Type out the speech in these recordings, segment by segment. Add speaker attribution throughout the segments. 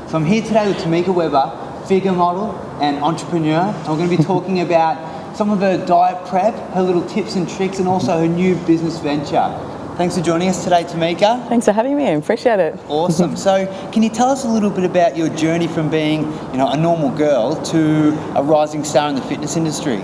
Speaker 1: So I'm here today with Tamika Webber, figure model and entrepreneur. And we're going to be talking about some of her diet prep, her little tips and tricks, and also her new business venture. Thanks for joining us today, Tamika.
Speaker 2: Thanks for having me. I appreciate it.
Speaker 1: Awesome. So can you tell us a little bit about your journey from being, a normal girl to a rising star in the fitness industry?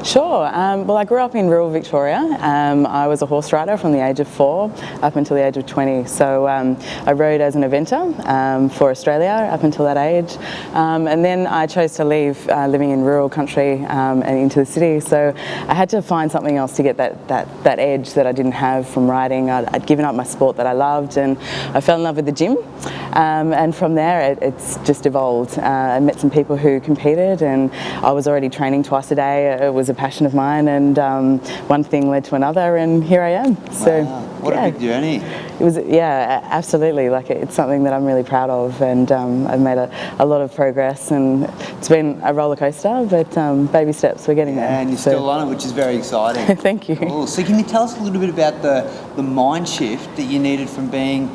Speaker 2: Sure. Well, I grew up in rural Victoria. I was a horse rider from the age of 4 up until the age of 20. So I rode as an eventer for Australia up until that age. And then I chose to leave living in rural country and into the city. So I had to find something else to get that edge that I didn't have from riding. I'd given up my sport that I loved, and I fell in love with the gym. And from there, it's just evolved. I met some people who competed, and I was already training twice a day. It was a passion of mine, and one thing led to another, and here I am. So,
Speaker 1: wow. What a big journey.
Speaker 2: It was, absolutely. Like, it's something that I'm really proud of, and I've made a lot of progress, and it's been a roller coaster, but baby steps, we're getting there.
Speaker 1: And you're still on it, which is very exciting.
Speaker 2: Thank you.
Speaker 1: Cool. So can you tell us a little bit about the mind shift that you needed from being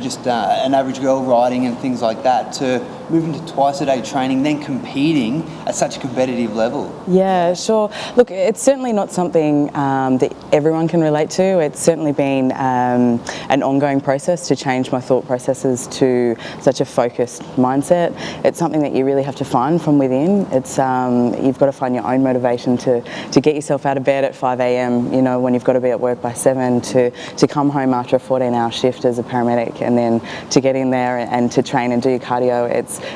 Speaker 1: just an average girl riding and things like that to moving to twice a day training, then competing at such a competitive level?
Speaker 2: Yeah, sure. Look, it's certainly not something that everyone can relate to. It's certainly been an ongoing process to change my thought processes to such a focused mindset. It's something that you really have to find from within. It's you've got to find your own motivation to get yourself out of bed at 5 a.m, when you've got to be at work by 7, to come home after a 14-hour shift as a paramedic, and then to get in there and to train and do your cardio.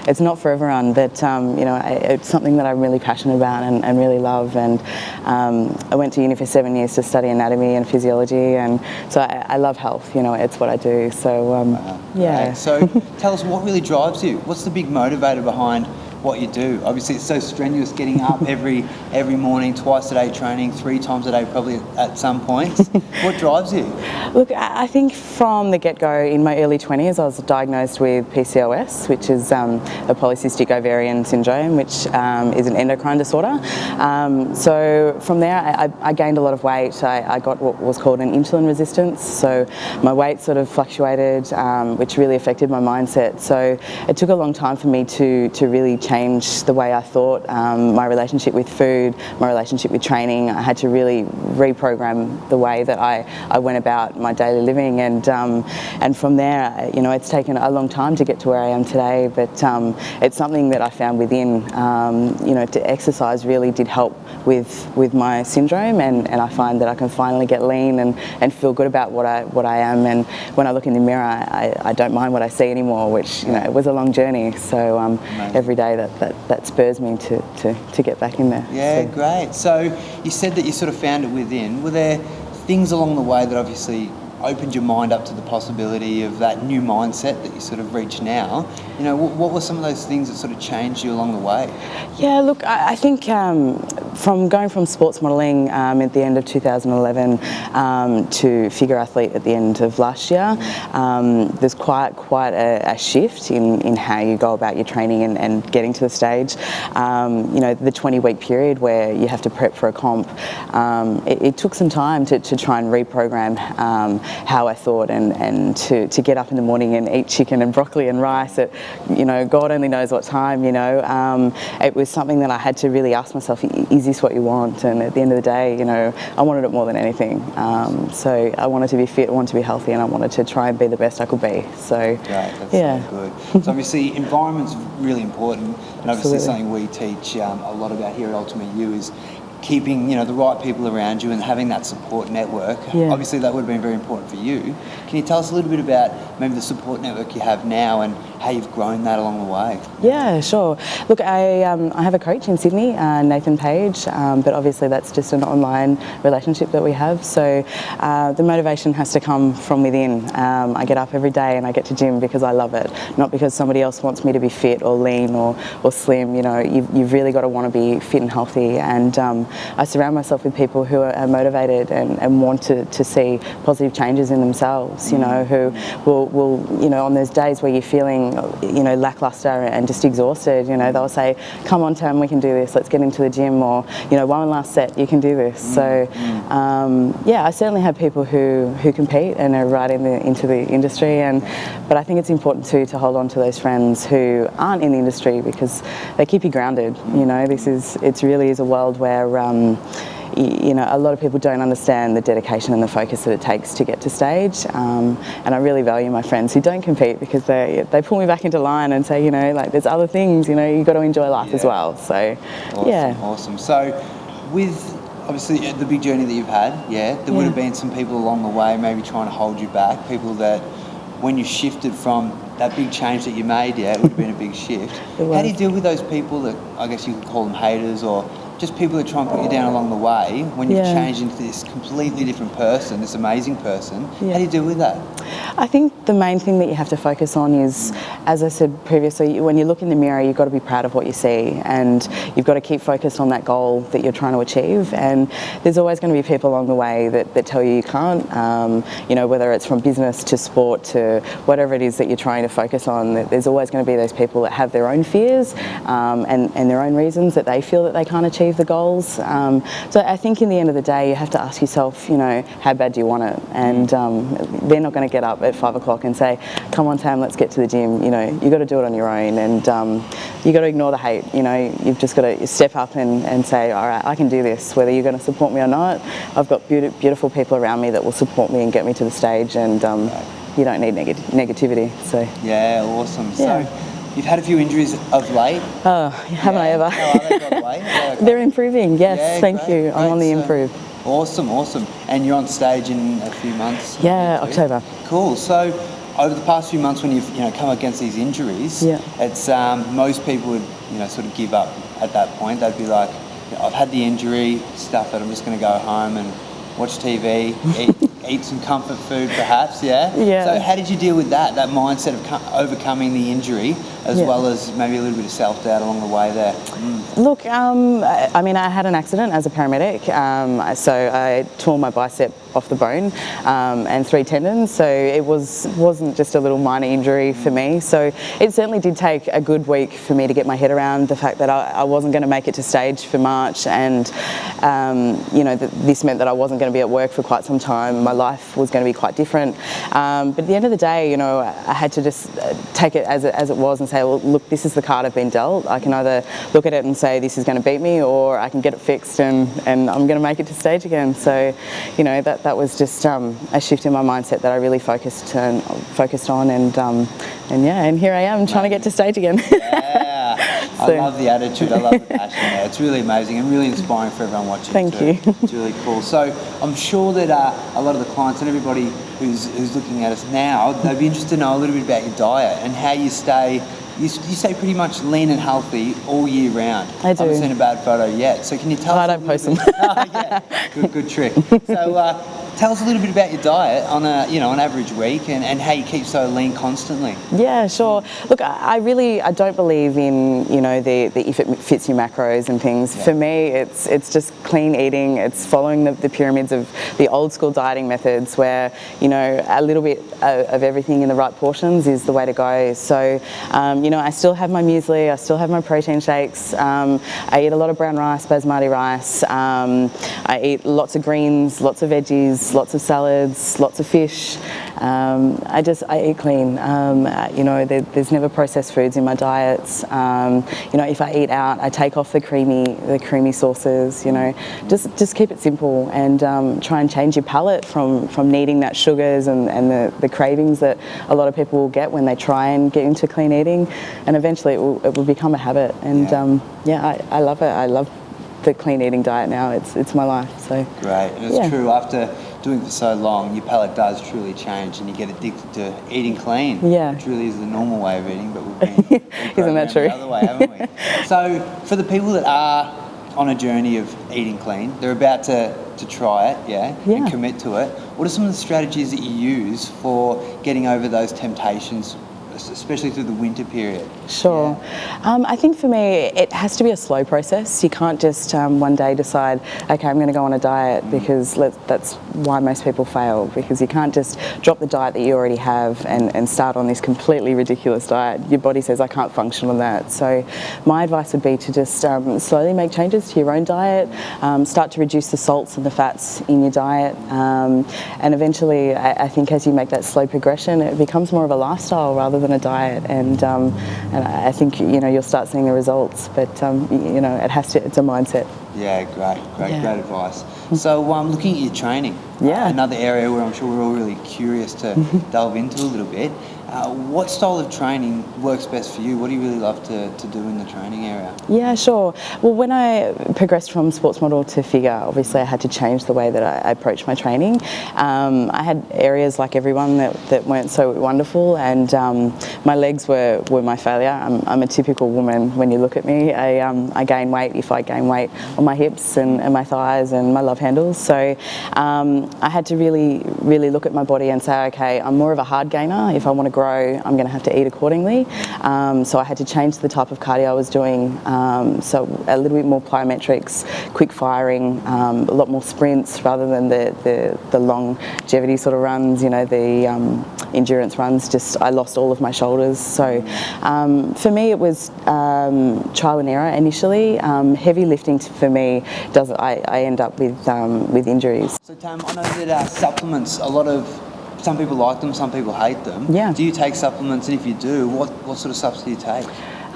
Speaker 2: It's not for everyone, but it's something that I'm really passionate about and really love. And I went to uni for 7 years to study anatomy and physiology, and so I love health. It's what I do. So
Speaker 1: wow,
Speaker 2: yeah.
Speaker 1: Great. So tell us, what really drives you? What's the big motivator behind what you do? Obviously, it's so strenuous, getting up every morning, twice a day training, 3 times a day probably at some points. What drives you?
Speaker 2: Look, I think from the get-go, in my early 20s, I was diagnosed with PCOS, which is a polycystic ovarian syndrome, which is an endocrine disorder. So from there, I gained a lot of weight. I got what was called an insulin resistance. So my weight sort of fluctuated, which really affected my mindset. So it took a long time for me to really change the way I thought, my relationship with food, my relationship with training. I had to really reprogram the way that I went about my daily living, and from there, it's taken a long time to get to where I am today, but it's something that I found within. To exercise really did help with my syndrome, and I find that I can finally get lean and feel good about what I am, and when I look in the mirror, I don't mind what I see anymore, which it was a long journey. So every day that spurs me to get back in there.
Speaker 1: Yeah,
Speaker 2: so.
Speaker 1: Great. So you said that you sort of found it within. Were there things along the way that obviously opened your mind up to the possibility of that new mindset that you sort of reach now? What were some of those things that sort of changed you along the way? Yeah,
Speaker 2: look, I think from going from sports modelling at the end of 2011 to figure athlete at the end of last year, there's quite a shift in how you go about your training and getting to the stage. The 20-week period where you have to prep for a comp, it took some time to try and reprogram how I thought, and to get up in the morning and eat chicken and broccoli and rice at, God only knows what time, It was something that I had to really ask myself, is this what you want? And at the end of the day, I wanted it more than anything. So I wanted to be fit, I wanted to be healthy, and I wanted to try and be the best I could be. So
Speaker 1: great, that's so good. So obviously environment's really important, and obviously something we teach a lot about here at Ultimate You is keeping the right people around you and having that support network.
Speaker 2: Yeah.
Speaker 1: Obviously that would have been very important for you. Can you tell us a little bit about maybe the support network you have now and how you've grown that along the way?
Speaker 2: Yeah, sure. Look, I have a coach in Sydney, Nathan Page, but obviously that's just an online relationship that we have. So the motivation has to come from within. I get up every day and I get to gym because I love it, not because somebody else wants me to be fit or lean or slim. You've really got to want to be fit and healthy, and I surround myself with people who are motivated and want to see positive changes in themselves, you know, who will, you know, on those days where you're feeling, you know, lackluster and just exhausted, you know, they'll say, come on, Tam, we can do this, let's get into the gym, or, you know, one last set, you can do this. So, yeah, I certainly have people who compete and are right into the industry, but I think it's important too to hold on to those friends who aren't in the industry, because they keep you grounded. You know, it really is a world where you know, a lot of people don't understand the dedication and the focus that it takes to get to stage, and I really value my friends who don't compete, because they pull me back into line and say, you know, like, there's other things, you know, you've got to enjoy life as well. So
Speaker 1: Awesome. So with obviously the big journey that you've had, there would have been some people along the way maybe trying to hold you back, people that when you shifted from that big change that you made, it would have been a big shift. How do you deal with those people that, I guess you could call them haters, or just people that try and put you down along the way when you've changed into this completely different person, this amazing person? How do you deal with that?
Speaker 2: I think the main thing that you have to focus on is, as I said previously, when you look in the mirror, you've got to be proud of what you see, and you've got to keep focused on that goal that you're trying to achieve. And there's always going to be people along the way that tell you can't, you know, whether it's from business to sport to whatever it is that you're trying to focus on. There's always going to be those people that have their own fears and their own reasons that they feel that they can't achieve the goals. So I think in the end of the day, you have to ask yourself, you know, how bad do you want it? And they're not going to get up at 5 o'clock and say, come on, Tam, let's get to the gym. You know, you've got to do it on your own, and you've got to ignore the hate. You know, you've just got to step up and say, all right, I can do this, whether you're going to support me or not. I've got beautiful people around me that will support me and get me to the stage, and you don't need negativity. So
Speaker 1: awesome. So you've had a few injuries of late.
Speaker 2: Oh, haven't I ever?
Speaker 1: How are they, by the way?
Speaker 2: They're improving, yes, thank you. I'm on the improve.
Speaker 1: Awesome. And you're on stage in a few months?
Speaker 2: Yeah, October.
Speaker 1: Cool. So over the past few months when you've, you know, come against these injuries, it's most people would, you know, sort of give up at that point. They'd be like, I've had the injury, stuff that I'm just going to go home and watch TV, eat some comfort food perhaps, So how did you deal with that mindset of overcoming the injury, as well as maybe a little bit of self-doubt along the way there?
Speaker 2: Look, I mean, I had an accident as a paramedic, so I tore my bicep off the bone and 3 tendons, so it wasn't just a little minor injury for me. So it certainly did take a good week for me to get my head around the fact that I wasn't going to make it to stage for March, and you know, this meant that I wasn't going to be at work for quite some time. My life was going to be quite different, but at the end of the day, you know, I had to just take it as it was and say, well, look, this is the card I've been dealt. I can either look at it and say this is going to beat me, or I can get it fixed and I'm going to make it to stage again. So, you know, that was just a shift in my mindset that I really focused on, and here I am trying to get to stage again.
Speaker 1: I love the attitude, I love the passion there. It's really amazing and really inspiring for everyone watching.
Speaker 2: Thank you.
Speaker 1: It's really cool. So I'm sure that a lot of the clients and everybody who's looking at us now, they'd be interested to know a little bit about your diet and how you stay. You stay pretty much lean and healthy all year round.
Speaker 2: I do.
Speaker 1: I haven't seen a bad photo yet. So can you tell us?
Speaker 2: I don't post them.
Speaker 1: Good trick. So tell us a little bit about your diet on an average week, and how you keep so lean constantly.
Speaker 2: Yeah, sure. Look, I don't believe in, you know, the if it fits your macros and things. For me, it's just clean eating. It's following the pyramids of the old school dieting methods, where, you know, a little bit of everything in the right portions is the way to go. So, you know, I still have my muesli, I still have my protein shakes. I eat a lot of brown rice, basmati rice. I eat lots of greens, lots of veggies, lots of salads, lots of fish. I eat clean. You know, there's never processed foods in my diets. You know, if I eat out, I take off the creamy sauces. You know, just keep it simple, and try and change your palate from needing that sugars and the cravings that a lot of people will get when they try and get into clean eating, and eventually it will become a habit. And I love it. I love the clean eating diet now. It's my life. So
Speaker 1: great, and it's true. After doing it for so long, your palate does truly change, and you get addicted to eating clean. It truly is the normal way of eating, but we've been
Speaker 2: isn't that true?
Speaker 1: The other way, haven't we? So for the people that are on a journey of eating clean, they're about to try it, and commit to it. What are some of the strategies that you use for getting over those temptations especially through the winter period?
Speaker 2: Sure. I think for me, it has to be a slow process. You can't just one day decide, okay, I'm going to go on a diet, because that's why most people fail, because you can't just drop the diet that you already have and start on this completely ridiculous diet. Your body says, I can't function on that. So my advice would be to just slowly make changes to your own diet, start to reduce the salts and the fats in your diet, and eventually I think as you make that slow progression, it becomes more of a lifestyle rather than a diet, and I think you'll start seeing the results. But it's a mindset.
Speaker 1: Yeah, great advice. So looking at your training, another area where I'm sure we're all really curious to delve into a little bit. What style of training works best for you? What do you really love to do in the training area?
Speaker 2: Yeah, sure. Well, when I progressed from sports model to figure, obviously I had to change the way that I approach my training. I had areas like everyone that weren't so wonderful, and my legs were my failure. I'm a typical woman when you look at me. I gain weight if I gain weight on my hips and my thighs and my love handles. So I had to really look at my body and say, okay, I'm more of a hard gainer. If I want to grow, I'm going to have to eat accordingly. So I had to change the type of cardio I was doing. So a little bit more plyometrics, quick firing, a lot more sprints rather than the longevity sort of runs, the endurance runs. Just I lost all of my shoulders. So for me it was trial and error initially. Heavy lifting for me I end up with injuries.
Speaker 1: So Tam, I know that supplements, some people like them, some people hate them.
Speaker 2: Yeah.
Speaker 1: Do you take supplements, and if you do, what sort of stuff do you take?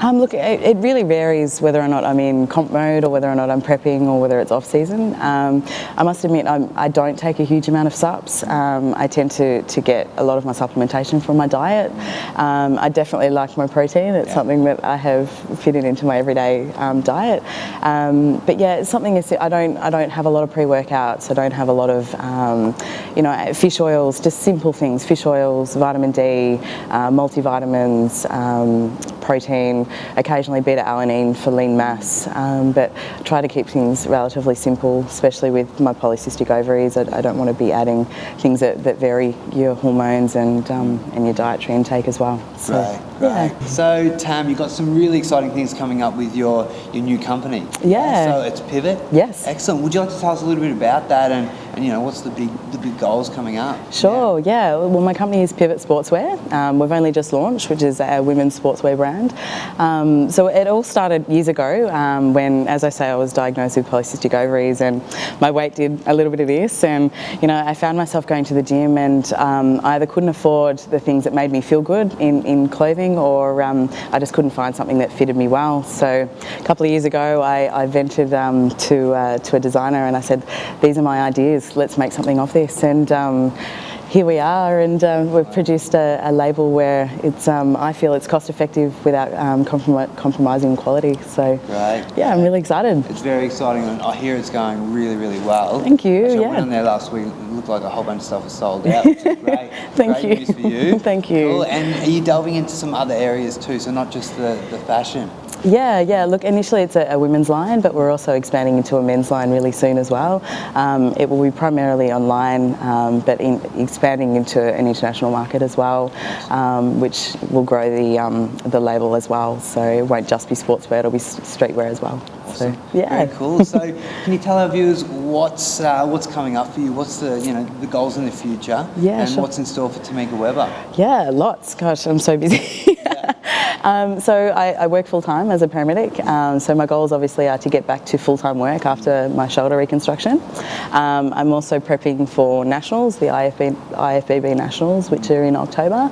Speaker 2: Look, it really varies whether or not I'm in comp mode or whether or not I'm prepping or whether it's off season. I must admit I don't take a huge amount of sups. I tend to get a lot of my supplementation from my diet. I definitely like my protein. It's something that I have fitted into my everyday diet. But yeah, it's something I don't have a lot of pre-workouts. I don't have a lot of fish oils, just simple things. Fish oils, vitamin D, multivitamins, protein, occasionally beta-alanine for lean mass, but try to keep things relatively simple, especially with my polycystic ovaries. I don't want to be adding things that vary your hormones and your dietary intake as well. So,
Speaker 1: Right. So Tam, you've got some really exciting things coming up with your new company.
Speaker 2: Yeah.
Speaker 1: So it's Pivot.
Speaker 2: Yes.
Speaker 1: Excellent. Would you like to tell us a little bit about that and what's the big goals coming up?
Speaker 2: Sure. Yeah. Well, my company is Pivot Sportswear. We've only just launched, which is a women's sportswear brand. So it all started years ago when, as I say, I was diagnosed with polycystic ovaries, and my weight did a little bit of this, and I found myself going to the gym, and I either couldn't afford the things that made me feel good in clothing, or I just couldn't find something that fitted me well. So a couple of years ago I ventured to a designer, and I said, these are my ideas, let's make something of this. And here we are, and we've produced a label where it's I feel it's cost effective without compromising quality. So yeah, I'm really excited.
Speaker 1: It's very exciting, and I hear it's going really well.
Speaker 2: Thank you.
Speaker 1: Actually, I went on there last week. It looked like a whole bunch of stuff was sold out, which is great.
Speaker 2: Thank you.
Speaker 1: News for you.
Speaker 2: Thank you.
Speaker 1: Cool. And are you delving into some other areas too? So not just the fashion.
Speaker 2: Yeah. Look, initially it's a women's line, but we're also expanding into a men's line really soon as well. It will be primarily online, but expanding into an international market as well, which will grow the label as well. So it won't just be sportswear; it'll be streetwear as well.
Speaker 1: Awesome.
Speaker 2: So yeah,
Speaker 1: very cool. So can you tell our viewers what's coming up for you? What's the goals in the future?
Speaker 2: Yeah,
Speaker 1: and
Speaker 2: sure.
Speaker 1: what's in store for Tamika Webber?
Speaker 2: Yeah, lots. Gosh, I'm so busy. So I work full-time as a paramedic, so my goals obviously are to get back to full-time work after my shoulder reconstruction. I'm also prepping for nationals, the IFBB nationals, which are in October.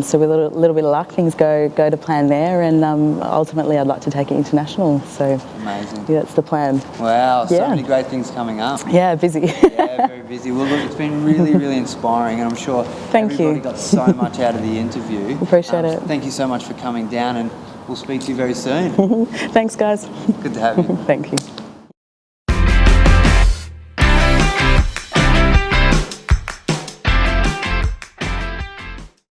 Speaker 2: So with a little bit of luck, things go to plan there, and ultimately I'd like to take it international. So
Speaker 1: amazing.
Speaker 2: Yeah, that's the plan.
Speaker 1: Wow, so many great things coming up.
Speaker 2: Yeah, busy.
Speaker 1: Yeah, very busy. Well, look, it's been really inspiring, and I'm sure everybody got so much out of the interview.
Speaker 2: Appreciate it.
Speaker 1: Thank you so much for coming down, and we'll speak to you very soon.
Speaker 2: Thanks, guys.
Speaker 1: Good to have you.
Speaker 2: Thank you.